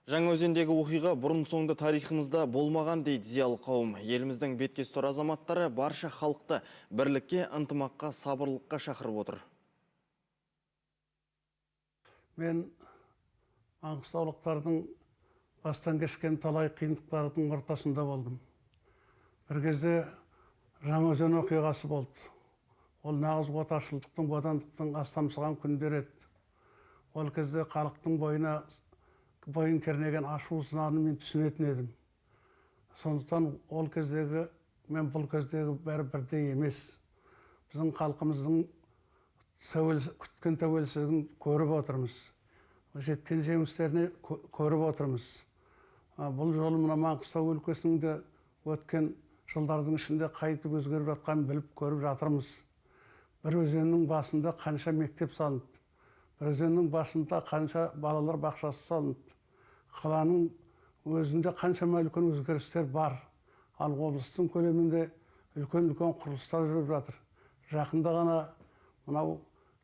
Жаңаөзендегі оқиға бұрын соңды тарихымызда болмаған дейді зиялы қауым. Еліміздің беткес тұр азаматтары барша халықты бірлікке, ынтымаққа, сабырлыққа шақырып отыр. Мен маңғыстаулықтардың бастан кешкен талай қиындықтардың ортасында болдым. Bir кезде Жаңаөзен оқиғасы болды. Ол нағыз отаршылдықтың, бодандықтың астамсыған күндер еді. Ол кезде халықтың бойын кернеген ашу ызаны мен түсінетін едім. Сондықтан ол кездегі мен бұл кездегі бәрі бірдей емес. Біздің халқымыздың күткен тәуелсіздігін көріп отырмыз. Жеткен жеңістеріне көріп отырмыз. Бұл жолы мына Маңғыстау өлкесінің де өткен жылдардың ішінде қайтып өзгеріп жатқанын біліп көріп жатырмыз. Bir өзеннің басында қанша мектеп салынды. Bir өзеннің басында қанша балалар бақшасы салынды. Қаланың өзінде қаншама үлкен өзгерістер бар. Ал облыстың көлемінде үлкен-үлкен құрылыстар жүріп жатыр. Жақында ғана мынау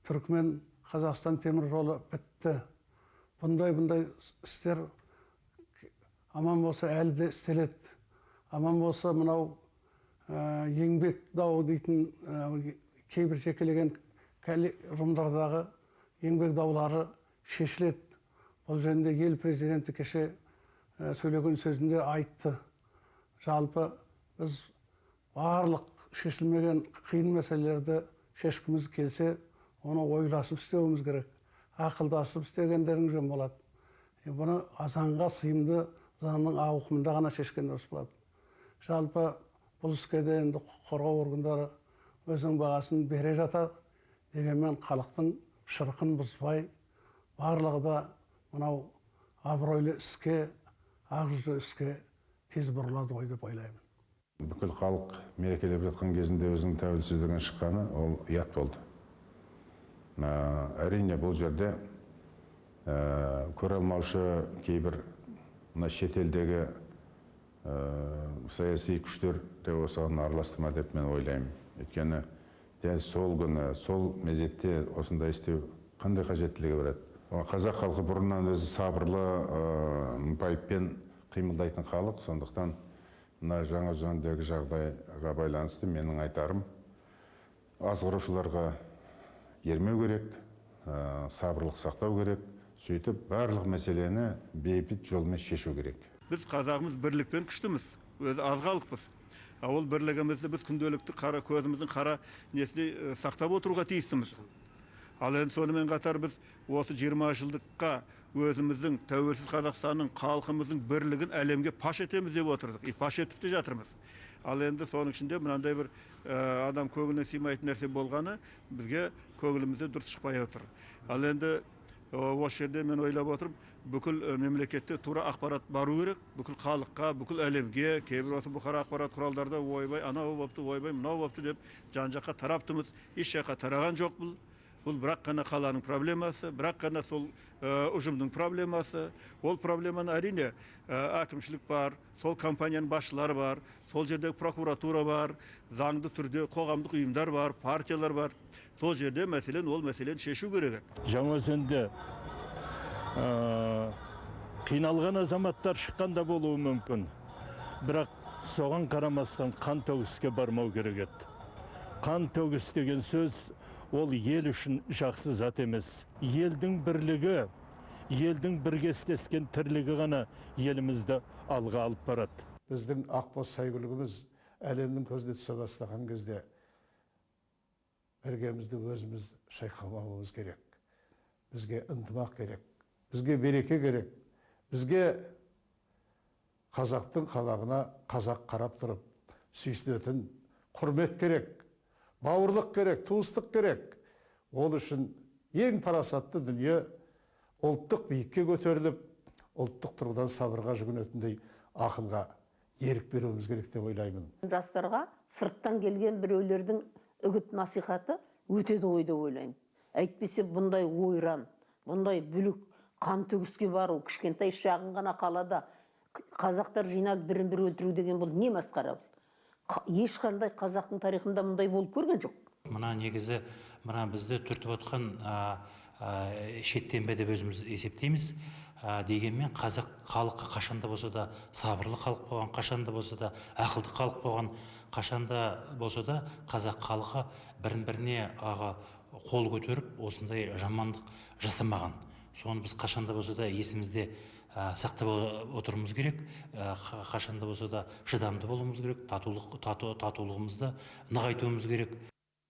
Түркмен Қазақстан темір жолы бітті. Бұндай істер аман болса әлі де істеледі. Аман болса мынау еңбек дауы дейтін кейбір жекелеген ұжымдардағы еңбек даулары шешіледі. Бұл жөнінде ел президенті кеше сөйлеген сөзінде айтты. Жалпы біз барлық шешілмеген қиын мәселелерді шешкіміз келсе, оны ойласып істеуіміз керек. Ақылдасып істегендерің жөн болады. Бұны заңға сыйымды, заңның ауқымында ғана шешкен дұрыс болады. Жалпы бұл іске де енді құқық қорғау органдары өзінің бағасын бере жатар. Дегенмен халықтың шырқын бұзбай, барлығы да мынау абыройлы іске, ақжүзді іске тез бұрылады ғой деп ойлаймын. Бүкіл халық мерекелеп жатқан кезінде өзінің тәуелсіздігінен шыққаны ол ұят болды. Әрине бұл жерде көре алмаушы кейбір шетелдегі саяси күштер де осыған араластырма деп мен ойлаймын. Өйткені дәл сол күні, сол мезетте осындай істеу қандай қажеттілігі барады. Қазақ халқы бұрыннан өзі сабырлы, байыппен қимылдайтын халық, сондықтан Жаңаөзендегі жағдайға байланысты менің айтарым, азғырушыларға ермеу керек, сабырлық сақтау керек, сөйтіп барлық мәселені бейбіт жолмен шешу керек. Біз қазағымыз бірлікпен күштіміз, өзі аз халықпыз. Ол бірлігімізді біз күнделікті көзіміздің қара несіне сақтап отыруға тиістіміз. Ал енді сонымен қатар біз осы 20 жылдыққа өзіміздің тәуелсіз Қазақстанның халқымыздың бірлігін әлемге паш етеміз деп отырдық. Паш етіп те жатырмыз. Ал енді соның ішінде мынандай бір адам көңіліне сыймайтын нәрсе болғаны бізге көңілімізде дұрыс шықпай отыр. Ал енді осы жерде мен ойлап отырмын, бүкіл мемлекетте тура ақпарат бару керек, бүкіл халыққа, бүкіл әлемге, кейбір осы бұқара ақпарат құралдарда ойбай, анау бопты, ойбай, мынау бопты деп жан-жаққа тараптымыз. Еш жаққа тараған жоқ бұл. Бұл бірақ қана қаланың проблемасы, бірақ қана сол ұжымның проблемасы. Ол проблеманы әрине әкімшілік бар, сол компанияның басшылары бар, сол жердегі прокуратура бар, заңды түрде қоғамдық ұйымдар бар, партиялар бар. Сол жерде ол мәселені шешу керек. Жаңаөзенде қиналған азаматтар шыққанда болуы мүмкін. Бірақ соған қарамастан қан төгіске бармау керек еді. Қан төгіс деген сөз ол ел үшін жақсы зат емес. Елдің бірлігі, елдің біргестескен тірлігі ғана елімізді алға алып барады. Біздің ақбоз сәйгүлігіміз әлемнің көзіне түсе бастаған кезде іргемізді өзіміз шайқамауымыз керек. Бізге ынтымақ керек, бізге береке керек, бізге қазақтың қабағына қазақ қарап тұрып, сүйсінетін құрмет керек. Бауырлық керек, туыстық керек. Ол үшін ең парасатты дүние ұлттық биікке көтеріліп, ұлттық тұрғыдан сабырға жүгінетіндей ақылға ерік беруіміз керек деп ойлаймын. Жастарға сырттан келген біреулердің үгіт насихаты өтеді ғой деп ойлаймын. Әйтпесе бұндай ойран, бұндай бүлік, қан төгіске бару, кішкентай шағын ғана қалада қазақтар жинап бірін-бірі өлтіру деген бұл не масқара? Ешқандай қазақтың тарихында мұндай болып көрген жоқ. Мына негізі бізді түртіп отқан шеттенбе деп өзіміз есептейміз. Дегенмен қазақ халқы қашанда болса да сабырлы халық болған, қашанда болса да ақылды халық болған, қашанда болса да қазақ халқы бірін-біріне қол көтеріп осындай жамандық жасамаған. Соны біз қашанда болса да есімізде сақтап отыруымыз керек. Қашанда болса да шыдамды болуымыз керек, татулығымызды нығайтуымыз керек.